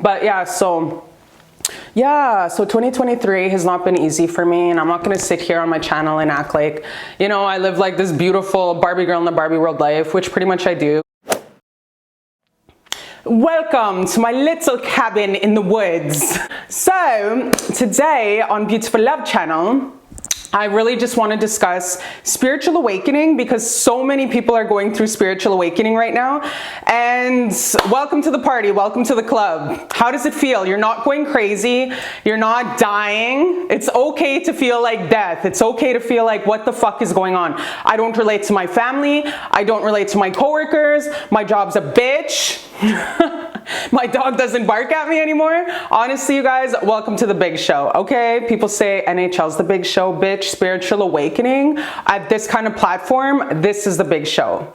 But so 2023 has not been easy for me, and I'm not going to sit here on my channel and act like, you know, I live like this beautiful Barbie girl in the Barbie world life, which pretty much I do. Welcome to my little cabin in the woods. So today on Beautiful Love channel, I really just want to discuss spiritual awakening, because so many people are going through spiritual awakening right now. And welcome to the party, welcome to the club. How does it feel? You're not going crazy, you're not dying. It's okay to feel like death. It's okay to feel like, what the fuck is going on? I don't relate to my family, I don't relate to my coworkers, my job's a bitch. My dog doesn't bark at me anymore. Honestly, you guys, welcome to the big show, okay? People say NHL's the big show, bitch. Spiritual awakening at this kind of platform, this is the big show.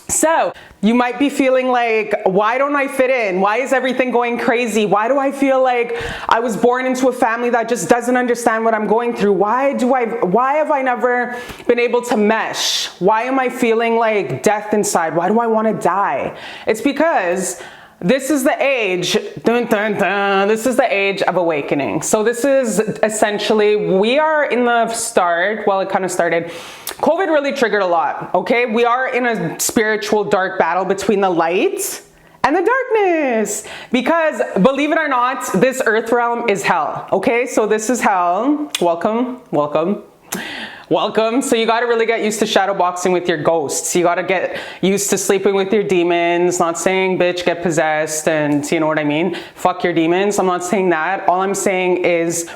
So you might be feeling like, why don't I fit in? Why is everything going crazy? Why do I feel like I was born into a family that just doesn't understand what I'm going through? Why have I never been able to mesh? Why am I feeling like death inside? Why do I want to die? It's because this is the age, dun, dun, dun, this is the age of awakening. So this is essentially, we are in the start, well, it kind of started, COVID really triggered a lot, okay? We are in a spiritual dark battle between the light and the darkness, because believe it or not, this earth realm is hell, okay? So this is hell. Welcome, welcome. Welcome. So you got to really get used to shadow boxing with your ghosts. You got to get used to sleeping with your demons. Not saying, bitch, get possessed and you know what I mean? Fuck your demons. I'm not saying that. All I'm saying is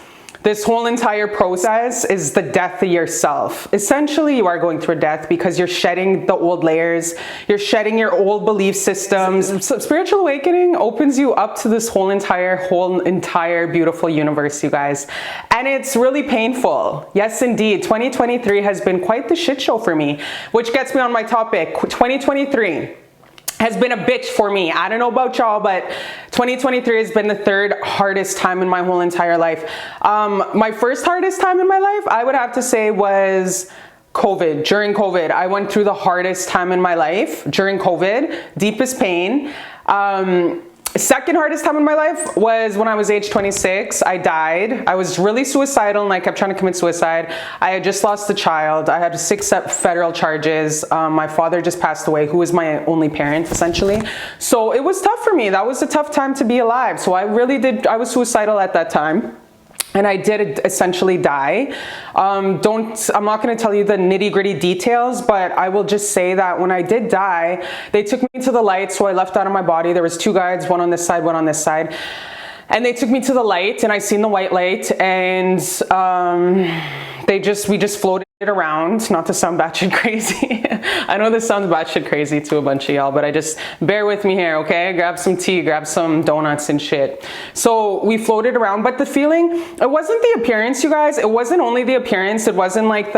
this whole entire process is the death of yourself. Essentially, you are going through a death because you're shedding the old layers. You're shedding your old belief systems. So spiritual awakening opens you up to this whole entire beautiful universe, you guys. And it's really painful. Yes, indeed. 2023 has been quite the shit show for me, which gets me on my topic. 2023 has been a bitch for me. I don't know about y'all, but 2023 has been the third hardest time in my whole entire life. My first hardest time in my life, I would have to say, was COVID. During COVID, I went through the hardest time in my life during COVID, deepest pain. Second hardest time in my life was when I was age 26. I died. I was really suicidal and I kept trying to commit suicide. I had just lost a child. I had 6 federal charges. My father just passed away, who was my only parent, essentially. So it was tough for me. That was a tough time to be alive. So I was suicidal at that time. And I did essentially die. I'm not gonna tell you the nitty gritty details, but I will just say that when I did die, they took me to the light, so I left out of my body. There was 2 guides, one on this side, one on this side. And they took me to the light, and I seen the white light, and we just floated around, not to sound batshit crazy. I know this sounds batshit crazy to a bunch of y'all, but bear with me here, okay? Grab some tea, grab some donuts and shit. So we floated around, but the feeling, it wasn't the appearance, you guys. It wasn't only the appearance. It wasn't like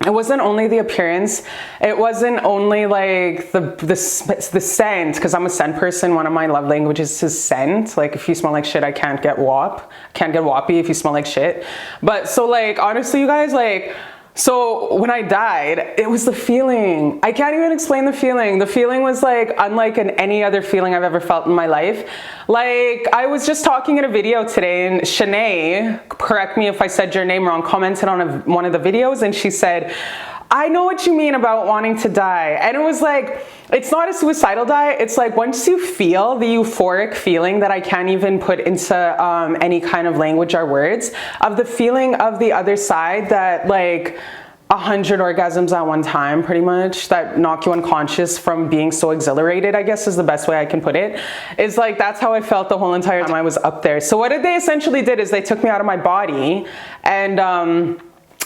it wasn't only the appearance. It wasn't only like the scent, because I'm a scent person. One of my love languages is scent. Like, if you smell like shit, I can't get wop. Can't get woppy if you smell like shit. But so, like, honestly, you guys, like, so when I died, it was the feeling. I can't even explain the feeling. The feeling was like unlike any other feeling I've ever felt in my life. Like, I was just talking in a video today, and Shanae, correct me if I said your name wrong, commented on one of the videos, and she said, I know what you mean about wanting to die. And it was like, it's not a suicidal die. It's like, once you feel the euphoric feeling that I can't even put into any kind of language or words, of the feeling of the other side, that like 100 orgasms at one time, pretty much, that knock you unconscious from being so exhilarated, I guess is the best way I can put it. Is like, that's how I felt the whole entire time I was up there. So what they essentially did is they took me out of my body, and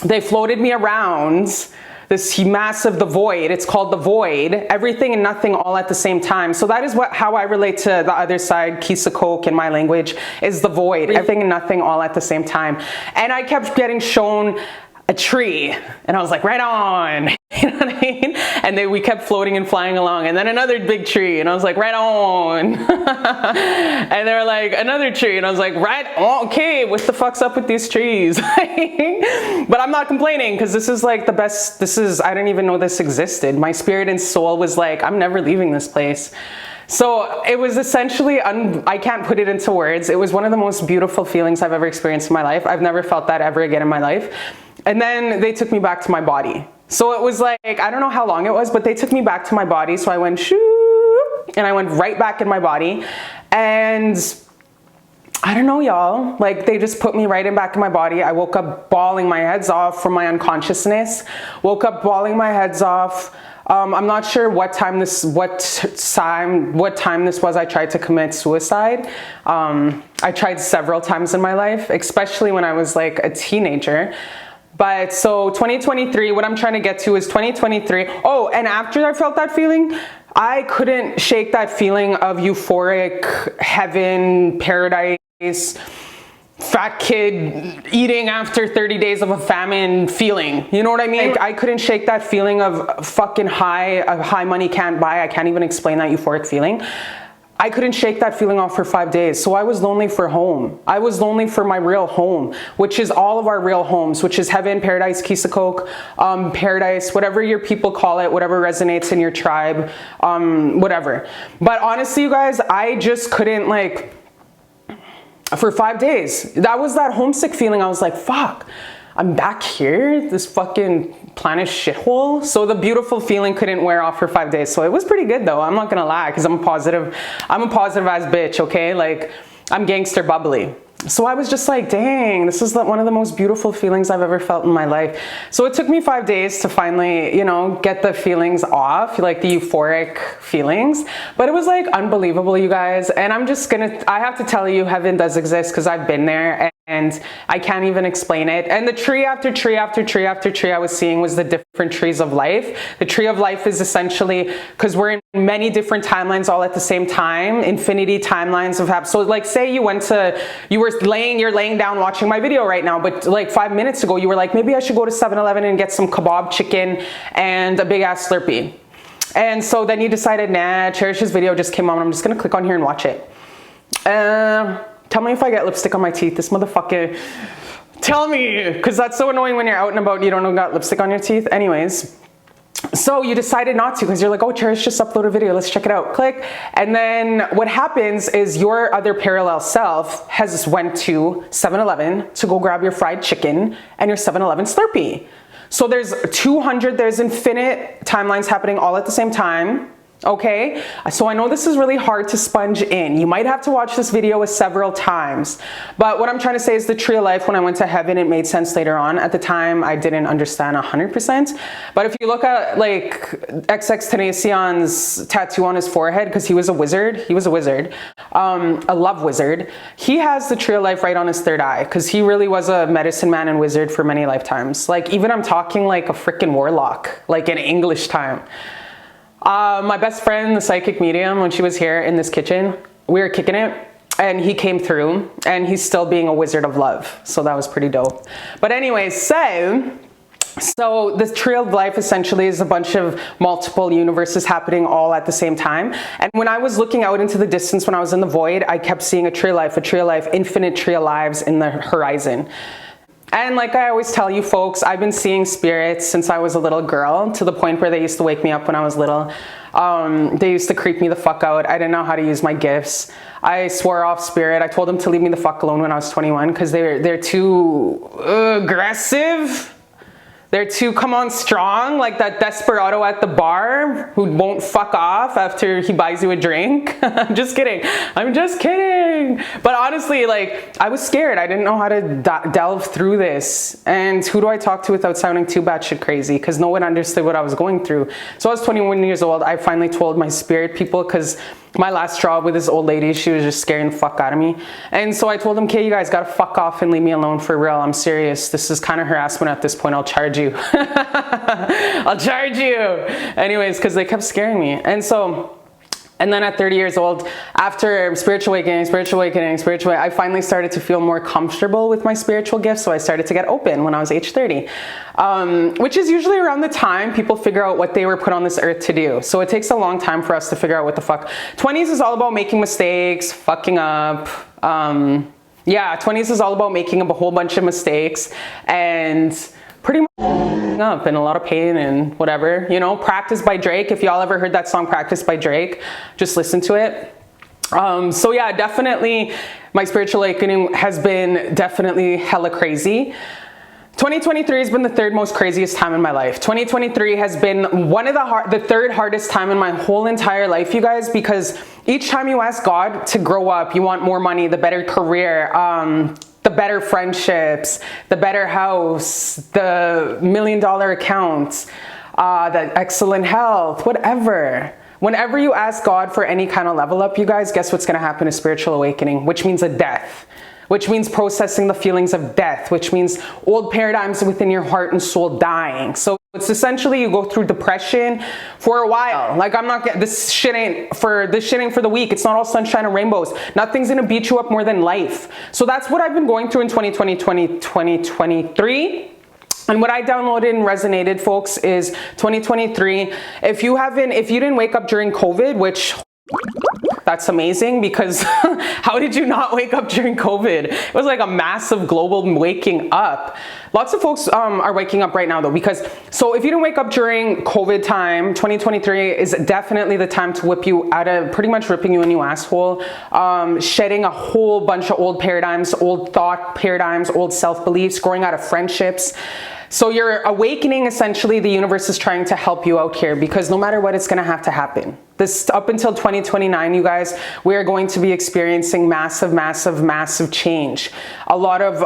they floated me around this massive, the void. It's called the void. Everything and nothing all at the same time. So that is how I relate to the other side. Kisa Coke in my language is the void. Everything and nothing all at the same time. And I kept getting shown a tree, and I was like, right on. You know what I mean? And we kept floating and flying along, and then another big tree, and I was like, right on. And they were like, another tree, and I was like, right on. Okay, what the fuck's up with these trees? But I'm not complaining, because this is like the best. I didn't even know this existed. My spirit and soul was like, I'm never leaving this place. So it was essentially, I can't put it into words. It was one of the most beautiful feelings I've ever experienced in my life. I've never felt that ever again in my life. And then they took me back to my body. So it was like, I don't know how long it was, but they took me back to my body. So I went shoo, and I went right back in my body. And I don't know, y'all, like they just put me right in back in my body. I woke up bawling my heads off from my unconsciousness, woke up bawling my heads off. I'm not sure what time this was. I tried to commit suicide. I tried several times in my life, especially when I was like a teenager. But so 2023, what I'm trying to get to is 2023. Oh, and after I felt that feeling, I couldn't shake that feeling of euphoric heaven, paradise, fat kid eating after 30 days of a famine feeling. You know what I mean? I couldn't shake that feeling of fucking high money can't buy. I can't even explain that euphoric feeling. I couldn't shake that feeling off for 5 days. So I was lonely for home. I was lonely for my real home, which is all of our real homes, which is heaven, paradise, Kisakok, paradise, whatever your people call it, whatever resonates in your tribe, whatever. But honestly, you guys, I just couldn't like, for 5 days, that was that homesick feeling. I was like, fuck, I'm back here, this fucking planet shithole. So the beautiful feeling couldn't wear off for 5 days. So it was pretty good though, I'm not gonna lie, because I'm a positive ass bitch, okay? Like, I'm gangster bubbly. So I was just like, dang, this is one of the most beautiful feelings I've ever felt in my life. So it took me 5 days to finally, you know, get the feelings off, like the euphoric feelings. But it was like unbelievable, you guys. And I have to tell you, heaven does exist because I've been there and I can't even explain it. And the tree after tree after tree after tree I was seeing was the different trees of life. The tree of life is essentially, because we're in many different timelines all at the same time, infinity timelines of so like say you're laying down watching my video right now, but like 5 minutes ago you were like, maybe I should go to 7-Eleven and get some kebab chicken and a big ass Slurpee. And so then you decided, nah, Cherish's video just came on, I'm just gonna click on here and watch it. Tell me if I get lipstick on my teeth, this motherfucker. Tell me, because that's so annoying when you're out and about and you don't know got lipstick on your teeth. Anyways, so you decided not to because you're like, oh, Cherish just uploaded a video, let's check it out. Click. And then what happens is your other parallel self has went to 7-Eleven to go grab your fried chicken and your 7-Eleven Slurpee. So there's infinite timelines happening all at the same time. Okay, so I know this is really hard to sponge in. You might have to watch this video several times. But what I'm trying to say is the tree of life, when I went to heaven, it made sense later on. At the time, I didn't understand 100%. But if you look at like XX Tenacion's tattoo on his forehead, because he was a wizard, a love wizard, he has the tree of life right on his third eye, because he really was a medicine man and wizard for many lifetimes. Like even I'm talking like a freaking warlock, like in English time. My best friend, the psychic medium, when she was here in this kitchen, we were kicking it and he came through and he's still being a wizard of love. So that was pretty dope. But anyways, so the tree of life essentially is a bunch of multiple universes happening all at the same time. And when I was looking out into the distance, when I was in the void, I kept seeing a tree of life, infinite tree of lives in the horizon. And like I always tell you folks, I've been seeing spirits since I was a little girl, to the point where they used to wake me up when I was little. They used to creep me the fuck out. I didn't know how to use my gifts. I swore off spirit. I told them to leave me the fuck alone when I was 21 because they're too aggressive. They're too come on strong, like that desperado at the bar who won't fuck off after he buys you a drink. I'm just kidding. But honestly, like, I was scared. I didn't know how to delve through this. And who do I talk to without sounding too batshit crazy? Because no one understood what I was going through. So I was 21 years old. I finally told my spirit people, because my last job with this old lady, she was just scaring the fuck out of me. And so I told them, okay, you guys gotta fuck off and leave me alone for real. I'm serious. This is kind of harassment at this point. I'll charge you. I'll charge you. Anyways, because they kept scaring me. And then at 30 years old, after spiritual awakening, I finally started to feel more comfortable with my spiritual gifts. So I started to get open when I was age 30, which is usually around the time people figure out what they were put on this earth to do. So it takes a long time for us to figure out what the fuck. 20s is all about making mistakes, fucking up. Yeah, 20s is all about making a whole bunch of mistakes and pretty much up and a lot of pain and whatever, you know. Practice by Drake. If y'all ever heard that song Practice by Drake, just listen to it. So yeah, definitely my spiritual awakening has been definitely hella crazy. 2023 has been the third most craziest time in my life. 2023 has been the third hardest time in my whole entire life, you guys, because each time you ask God to grow up, you want more money, the better career, the better friendships, the better house, the $1 million account, the excellent health, whatever. Whenever you ask God for any kind of level up, you guys, guess what's going to happen? A spiritual awakening, which means a death, which means processing the feelings of death, which means old paradigms within your heart and soul dying. So it's essentially you go through depression for a while. Like, this shit ain't for the weak. It's not all sunshine and rainbows. Nothing's going to beat you up more than life. So that's what I've been going through in 2023. And what I downloaded and resonated, folks, is 2023. If you didn't wake up during COVID, which that's amazing, because how did you not wake up during COVID? It was like a massive global waking up. Lots of folks are waking up right now though, so if you didn't wake up during COVID time, 2023 is definitely the time to whip you out of, pretty much ripping you a new asshole, shedding a whole bunch of old paradigms, old thought paradigms, old self-beliefs, growing out of friendships. So you're awakening, essentially, the universe is trying to help you out here, because no matter what, it's gonna have to happen. Up until 2029, you guys, we are going to be experiencing massive, massive, massive change. A lot of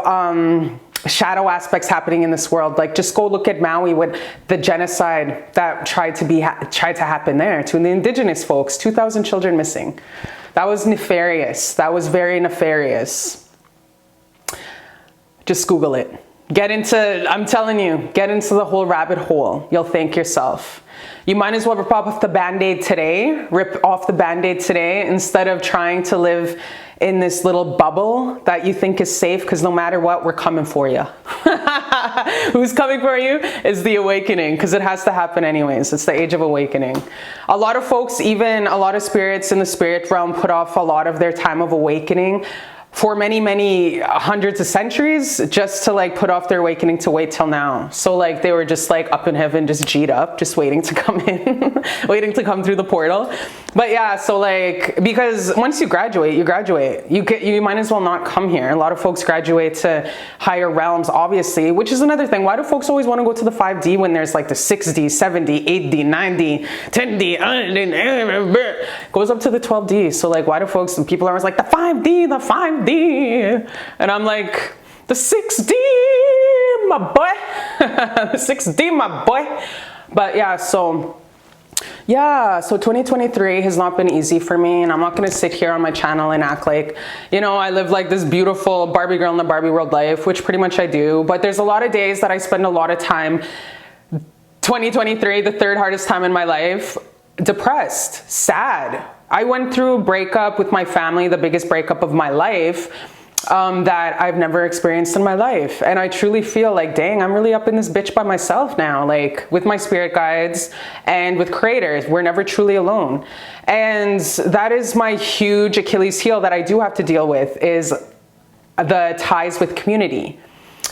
shadow aspects happening in this world. Like, just go look at Maui with the genocide that tried to happen there to the indigenous folks. 2,000 children missing. That was nefarious. That was very nefarious. Just Google it. I'm telling you, get into the whole rabbit hole. You'll thank yourself. You might as well rip off the Band-Aid today, instead of trying to live in this little bubble that you think is safe, because no matter what, we're coming for you. Who's coming for you is the awakening, because it has to happen anyways. It's the age of awakening. A lot of folks, even a lot of spirits in the spirit realm, put off a lot of their time of awakening for many, many hundreds of centuries, just to like put off their awakening to wait till now. So like they were just like up in heaven, just G'd up, just waiting to come in, waiting to come through the portal. But yeah, so like, because once you graduate, you graduate. You might as well not come here. A lot of folks graduate to higher realms, obviously, which is another thing. Why do folks always want to go to the 5D when there's like the 6D, 7D, 8D, 9D, 10D, goes up to the 12D. So like, why do folks, and people are always like, the 5D, the 5D. And I'm like, the 6D, my boy. The 6D, my boy. But yeah, so 2023 has not been easy for me, and I'm not going to sit here on my channel and act like, you know, I live like this beautiful Barbie girl in the Barbie world life, which pretty much I do. But there's a lot of days that I spend a lot of time, 2023, the third hardest time in my life, depressed, sad. I went through a breakup with my family, the biggest breakup of my life, that I've never experienced in my life. And I truly feel like, dang, I'm really up in this bitch by myself now, like with my spirit guides and with creators. We're never truly alone. And that is my huge Achilles heel that I do have to deal with, is the ties with community.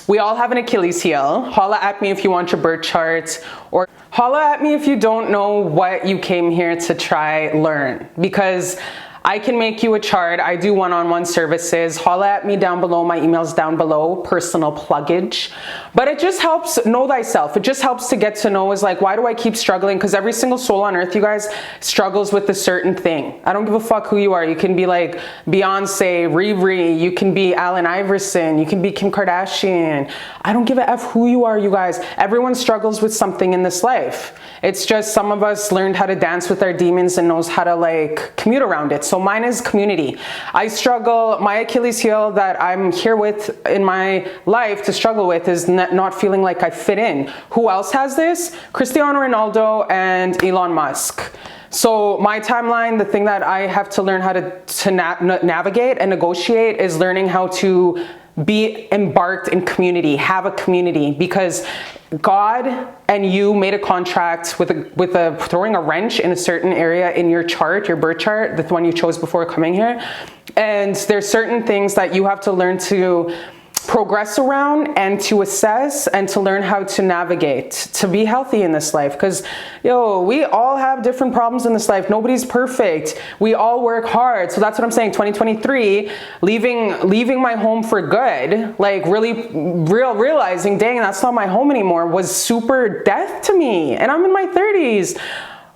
We all have an Achilles heel. Holla at me if you want your birth chart, or holla at me if you don't know what you came here to try learn, because I can make you a chart. I do one-on-one services. Holla at me down below. My email's down below, personal pluggage. But it just helps know thyself. It just helps to get to know, is like, why do I keep struggling? Because every single soul on earth, you guys, struggles with a certain thing. I don't give a fuck who you are. You can be like Beyonce, Riri. You can be Allen Iverson. You can be Kim Kardashian. I don't give a F who you are, you guys. Everyone struggles with something in this life. It's just some of us learned how to dance with our demons and knows how to like commute around it. So mine is community. I struggle, my Achilles heel that I'm here with in my life to struggle with is not feeling like I fit in. Who else has this? Cristiano Ronaldo and Elon Musk. So my timeline, the thing that I have to learn how to navigate and negotiate is learning how to be embarked in community, have a community, because God and you made a contract with throwing a wrench in a certain area in your chart, your birth chart, the one you chose before coming here. And there's certain things that you have to learn to progress around and to assess and to learn how to navigate, to be healthy in this life. Because, we all have different problems in this life. Nobody's perfect. We all work hard. So that's what I'm saying. 2023, leaving my home for good, like really realizing, dang, that's not my home anymore, was super death to me. And I'm in my 30s.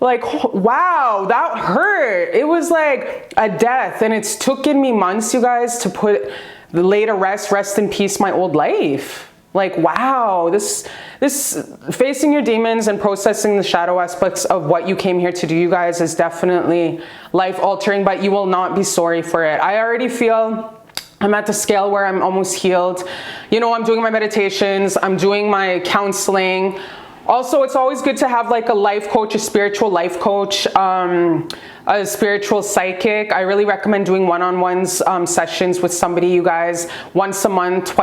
Like, wow, that hurt. It was like a death. And it's taken me months, you guys, to lay to rest in peace my old life. Like, wow, this facing your demons and processing the shadow aspects of what you came here to do, you guys, is definitely life altering, but you will not be sorry for it. I already feel I'm at the scale where I'm almost healed. I'm doing my meditations, I'm doing my counseling. Also, it's always good to have like a life coach, a spiritual life coach, a spiritual psychic. I really recommend doing one-on-ones sessions with somebody, you guys, once a month,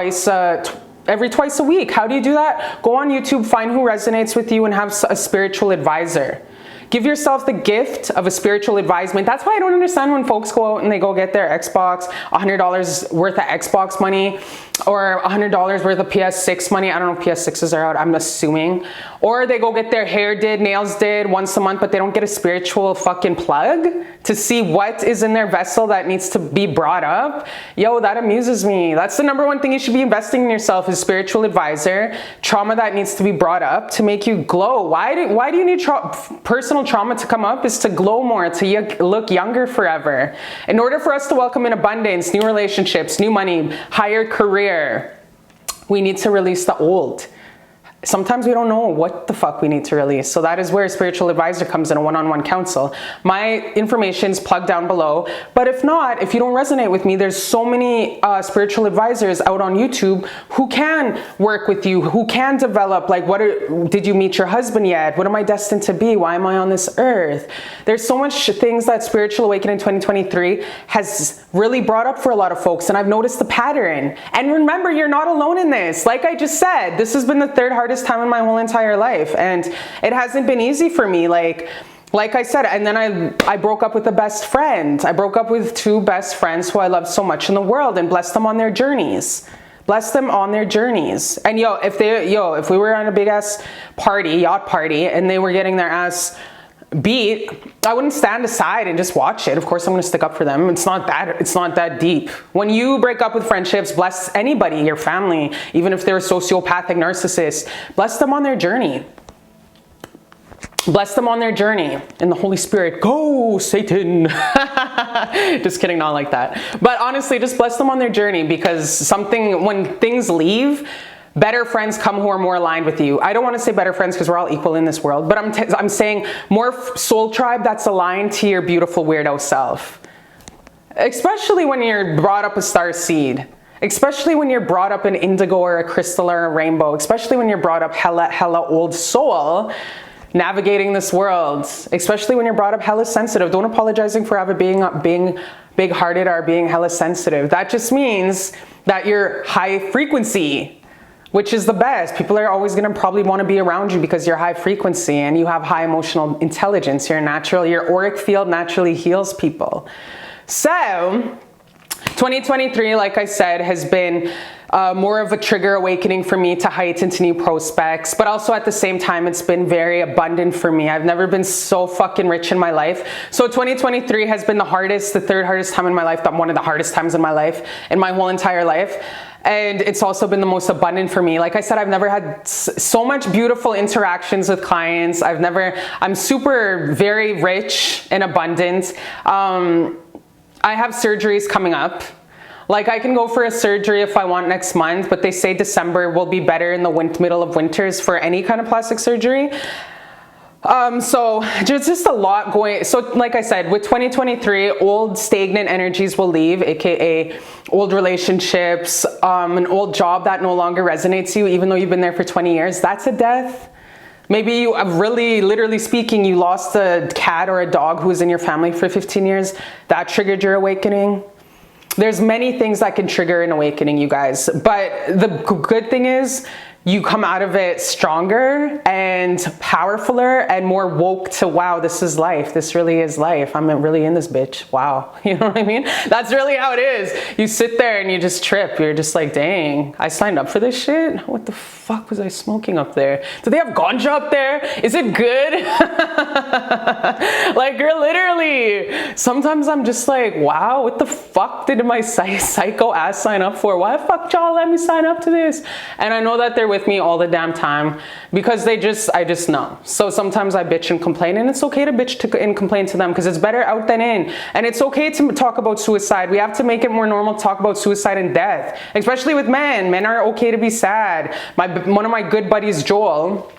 every twice a week. How do you do that? Go on YouTube, find who resonates with you, and have a spiritual advisor. Give yourself the gift of a spiritual advisement. That's why I don't understand when folks go out and they go get their Xbox, $100 worth of Xbox money, or $100 worth of PS6 money. I don't know if PS6s are out, I'm assuming. Or they go get their hair did, nails did once a month, but they don't get a spiritual fucking plug to see what is in their vessel that needs to be brought up. That amuses me. That's the number one thing you should be investing in yourself, is spiritual advisor. Trauma that needs to be brought up to make you glow. Why do you need personal trauma to come up? Is to glow more, to look younger forever. In order for us to welcome in abundance, new relationships, new money, higher career, we need to release the old. Sometimes we don't know what the fuck we need to release. So that is where a spiritual advisor comes in, a one-on-one counsel. My information's plugged down below. But if not, if you don't resonate with me, there's so many spiritual advisors out on YouTube who can work with you, who can develop, like, did you meet your husband yet? What am I destined to be? Why am I on this earth? There's so much things that Spiritual Awakening 2023 has really brought up for a lot of folks. And I've noticed the pattern. And remember, you're not alone in this. Like I just said, this has been the third hardest time in my whole entire life, and it hasn't been easy for me, like I said. And then I broke up with a best friend. I broke up with two best friends who I love so much in the world, and bless them on their journeys. Bless them on their journeys. And if we were on a big ass yacht party, and they were getting their ass beat, I wouldn't stand aside and just watch it. Of course, I'm going to stick up for them. It's not that deep. When you break up with friendships, bless anybody, your family, even if they're a sociopathic narcissist, bless them on their journey. Bless them on their journey. In the Holy Spirit, go Satan. Just kidding, not like that. But honestly, just bless them on their journey, because when things leave, better friends come who are more aligned with you. I don't want to say better friends because we're all equal in this world, but I'm saying more soul tribe that's aligned to your beautiful weirdo self. Especially when you're brought up a star seed. Especially when you're brought up an indigo or a crystal or a rainbow. Especially when you're brought up hella old soul, navigating this world. Especially when you're brought up hella sensitive. Don't apologizing for being big-hearted or being hella sensitive. That just means that you're high frequency, which is the best. People are always going to probably want to be around you because you're high frequency and you have high emotional intelligence. Your auric field naturally heals people. So 2023, like I said, has been more of a trigger awakening for me to heighten to new prospects, but also at the same time, it's been very abundant for me. I've never been so fucking rich in my life. So 2023 has been the third hardest time in my life, but one of the hardest times in my life, in my whole entire life. And it's also been the most abundant for me. Like I said, I've never had so much beautiful interactions with clients. I'm very rich and abundant. I have surgeries coming up. Like, I can go for a surgery if I want next month, but they say December will be better in the middle of winters for any kind of plastic surgery. So there's just a lot going. So like I said, with 2023, old stagnant energies will leave, aka old relationships, an old job that no longer resonates you, even though you've been there for 20 years. That's a death. Maybe you really, literally speaking, you lost a cat or a dog who was in your family for 15 years. That triggered your awakening. There's many things that can trigger an awakening, you guys. But the good thing is, you come out of it stronger and powerfuler and more woke to, wow, this is life. This really is life. I'm really in this bitch. Wow. You know what I mean? That's really how it is. You sit there and you just trip. You're just like, dang, I signed up for this shit? What the fuck was I smoking up there? Do they have ganja up there? Is it good? Like, you're literally, sometimes I'm just like, wow, what the fuck did my psycho ass sign up for? Why the fuck y'all let me sign up to this? And I know that they're with me all the damn time because I just know. So sometimes I bitch and complain, and it's okay to bitch and complain to them because it's better out than in. And it's okay to talk about suicide. We have to make it more normal to talk about suicide and death, especially with men. Men are okay to be sad. One of my good buddies, Joel,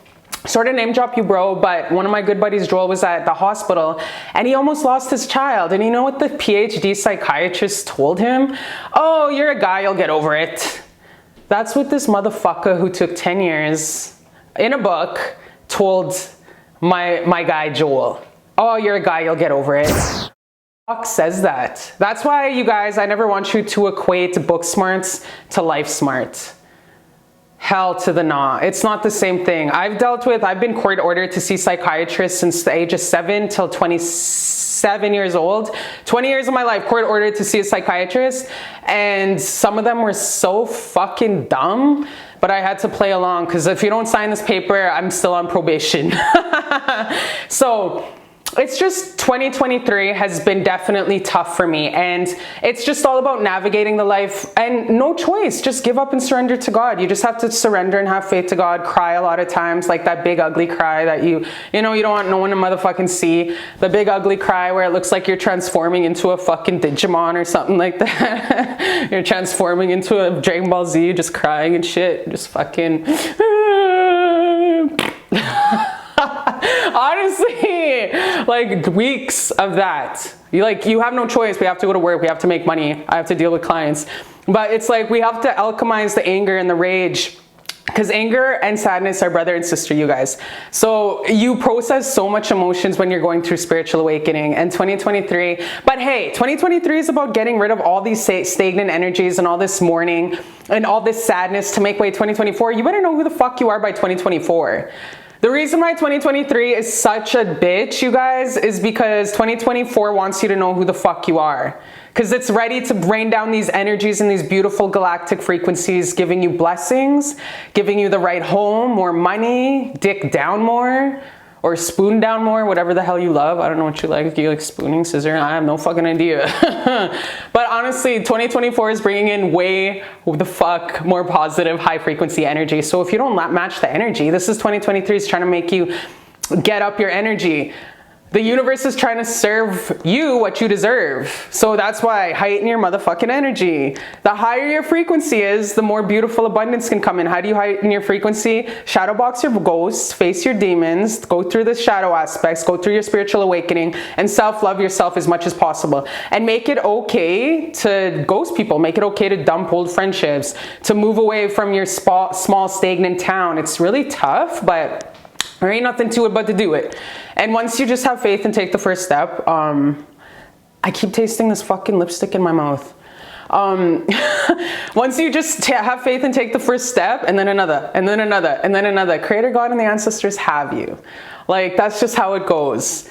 sort of name drop you, bro, but one of my good buddies, Joel, was at the hospital and he almost lost his child. And you know what the PhD psychiatrist told him? Oh, you're a guy, you'll get over it. That's what this motherfucker who took 10 years in a book told my guy, Joel. Oh, you're a guy, you'll get over it. Fuck says that. That's why, you guys, I never want you to equate book smarts to life smart. Hell to the nah. It's not the same thing. I've been court ordered to see psychiatrists since the age of 7 till 27 years old. 20 years of my life, court ordered to see a psychiatrist. And some of them were so fucking dumb, but I had to play along because if you don't sign this paper, I'm still on probation. So it's just 2023 has been definitely tough for me, and it's just all about navigating the life and no choice. Just give up and surrender to God. You just have to surrender and have faith to God. Cry a lot of times, like that big ugly cry that you don't want no one to motherfucking see. The big ugly cry where it looks like you're transforming into a fucking Digimon or something like that. You're transforming into a Dragon Ball Z, just crying and shit, just fucking honestly, like weeks of that. You have no choice. We have to go to work. We have to make money. I have to deal with clients. But it's like we have to alchemize the anger and the rage, because anger and sadness are brother and sister, you guys. So you process so much emotions when you're going through spiritual awakening. And 2023, but hey, 2023 is about getting rid of all these stagnant energies and all this mourning and all this sadness to make way 2024. You better know who the fuck you are by 2024. The reason why 2023 is such a bitch, you guys, is because 2024 wants you to know who the fuck you are. Because it's ready to rain down these energies and these beautiful galactic frequencies, giving you blessings, giving you the right home, more money, dick down more, or spoon down more, whatever the hell you love. I don't know what you like. Do you like spooning, scissor? I have no fucking idea. But honestly, 2024 is bringing in way the fuck more positive, high frequency energy. So if you don't match the energy, this is 2023 is trying to make you get up your energy. The universe is trying to serve you what you deserve. So that's why heighten your motherfucking energy. The higher your frequency is, the more beautiful abundance can come in. How do you heighten your frequency? Shadow box your ghosts, face your demons, go through the shadow aspects, go through your spiritual awakening, and self-love yourself as much as possible. And make it okay to ghost people. Make it okay to dump old friendships, to move away from your small stagnant town. It's really tough, but there ain't nothing to it but to do it. And once you just have faith and take the first step, I keep tasting this fucking lipstick in my mouth. Once you just have faith and take the first step, and then another, and then another, and then another, Creator God and the ancestors have you. Like, that's just how it goes.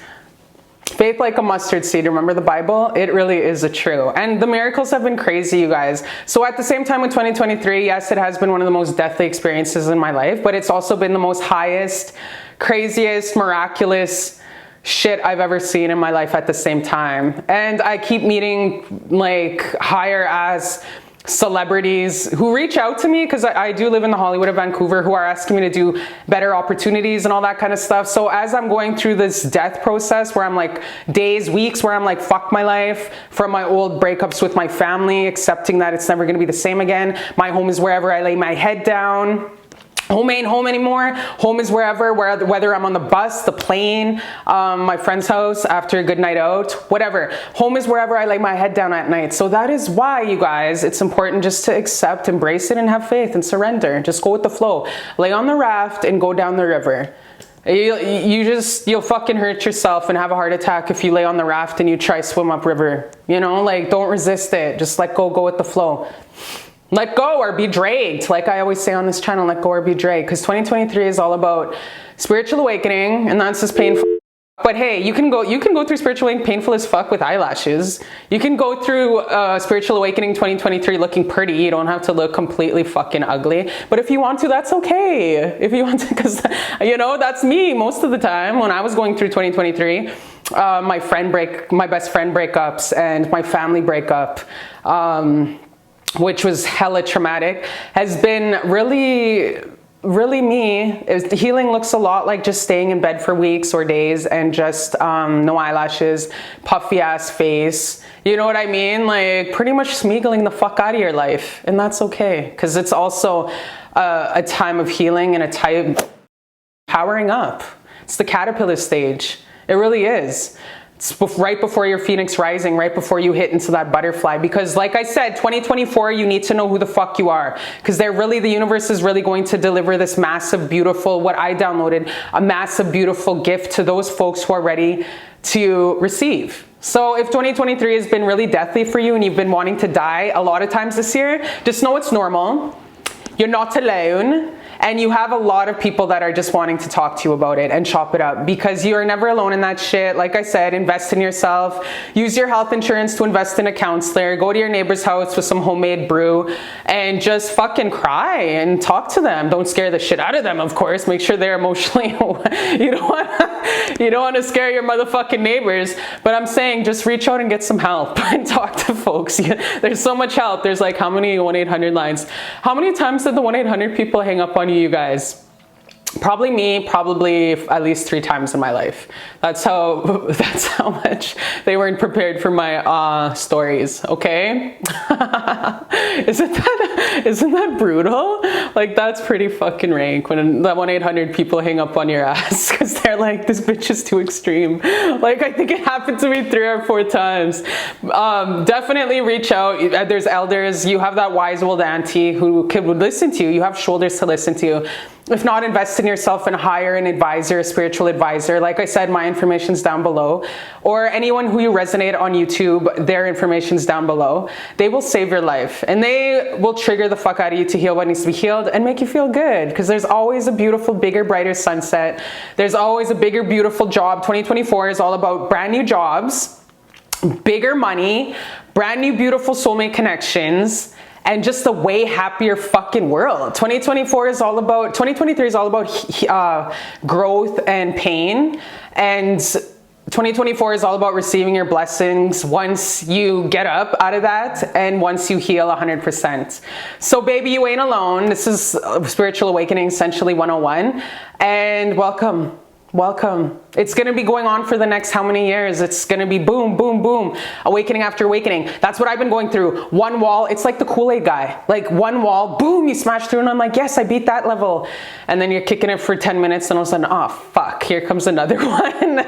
Faith like a mustard seed. Remember the Bible? It really is true. And the miracles have been crazy, you guys. So at the same time with 2023, yes, it has been one of the most deathly experiences in my life, but it's also been the most highest, craziest, miraculous shit I've ever seen in my life at the same time. And I keep meeting like higher as celebrities who reach out to me, because I do live in the Hollywood of Vancouver, who are asking me to do better opportunities and all that kind of stuff. So as I'm going through this death process where I'm like days, weeks, where I'm like, fuck my life from my old breakups with my family, accepting that it's never going to be the same again. My home is wherever I lay my head down. Home ain't home anymore. Home is wherever, whether I'm on the bus, the plane, my friend's house after a good night out, whatever. Home is wherever I lay my head down at night. So that is why, you guys, it's important just to accept, embrace it, and have faith and surrender. Just go with the flow. Lay on the raft and go down the river. You'll fucking hurt yourself and have a heart attack if you lay on the raft and you try swim up river. You know, like, don't resist it. Just let go with the flow. Let go or be dragged. Like I always say on this channel, let go or be dragged. Because 2023 is all about spiritual awakening, and that's just painful. But hey, you can go through spiritual awakening painful as fuck with eyelashes. You can go through spiritual awakening 2023 looking pretty. You don't have to look completely fucking ugly. But if you want to, that's okay. If you want to, because you know, that's me most of the time. When I was going through 2023, my best friend breakups and my family breakup, which was hella traumatic, has been really me. Healing looks a lot like just staying in bed for weeks or days and just no eyelashes, puffy ass face. You know what I mean? Like pretty much smeagling the fuck out of your life. And that's okay. Because it's also a time of healing and a time of powering up. It's the caterpillar stage. It really is. It's right before your phoenix rising, right before you hit into that butterfly. Because like I said, 2024, you need to know who the fuck you are. Because the universe is really going to deliver this massive, beautiful, what I downloaded, a massive, beautiful gift to those folks who are ready to receive. So if 2023 has been really deathly for you and you've been wanting to die a lot of times this year, just know it's normal. You're not alone. And you have a lot of people that are just wanting to talk to you about it and chop it up, because you are never alone in that shit. Like I said, invest in yourself. Use your health insurance to invest in a counselor. Go to your neighbor's house with some homemade brew and just fucking cry and talk to them. Don't scare the shit out of them, of course. Make sure they're emotionally you don't want to scare your motherfucking neighbors. But I'm saying just reach out and get some help and talk to folks. There's so much help. There's like how many 1-800 lines? How many times did the 1-800 people hang up on you guys? Probably me, probably at least 3 times in my life. That's how much they weren't prepared for my stories, okay? Isn't that brutal? Like that's pretty fucking rank when the 1-800 people hang up on your ass because they're like, this bitch is too extreme. Like I think it happened to me 3 or 4 times. Definitely reach out. There's elders. You have that wise old auntie who would listen to you. You have shoulders to listen to. If not, invest in yourself and hire an advisor, a spiritual advisor. Like I said, my information's down below. Or anyone who you resonate on YouTube, their information's down below. They will save your life. And they will trigger the fuck out of you to heal what needs to be healed and make you feel good. Because there's always a beautiful, bigger, brighter sunset. There's always a bigger, beautiful job. 2024 is all about brand new jobs, bigger money, brand new, beautiful soulmate connections, and just a way happier fucking world. 2023 is all about growth and pain. And 2024 is all about receiving your blessings once you get up out of that and once you heal 100%. So baby, you ain't alone. This is Spiritual Awakening Essentially 101. And welcome. Welcome. It's going to be going on for the next how many years? It's going to be boom, boom, boom. Awakening after awakening. That's what I've been going through. One wall. It's like the Kool-Aid guy. Like one wall, boom, you smash through and I'm like, yes, I beat that level. And then you're kicking it for 10 minutes and all of a sudden, oh, fuck, here comes another one.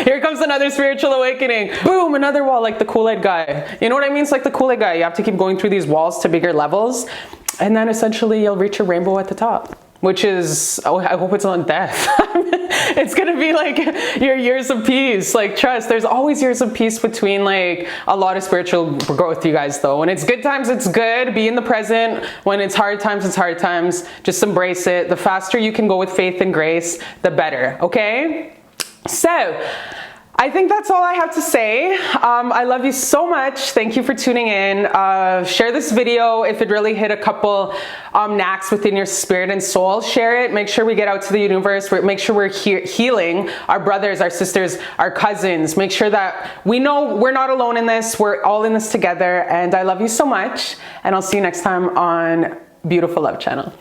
Here comes another spiritual awakening. Boom, another wall like the Kool-Aid guy. You know what I mean? It's like the Kool-Aid guy. You have to keep going through these walls to bigger levels. And then essentially you'll reach a rainbow at the top. Which is, oh, I hope it's not death. It's gonna be like your years of peace. Like trust, there's always years of peace between like a lot of spiritual growth, you guys though. When it's good times, it's good. Be in the present. When it's hard times, it's hard times. Just embrace it. The faster you can go with faith and grace, the better, okay? So, I think that's all I have to say. I love you so much. Thank you for tuning in. Share this video if it really hit a couple knacks within your spirit and soul. Share it. Make sure we get out to the universe. Make sure we're healing our brothers, our sisters, our cousins. Make sure that we know we're not alone in this. We're all in this together. And I love you so much. And I'll see you next time on Beautiful Love Channel.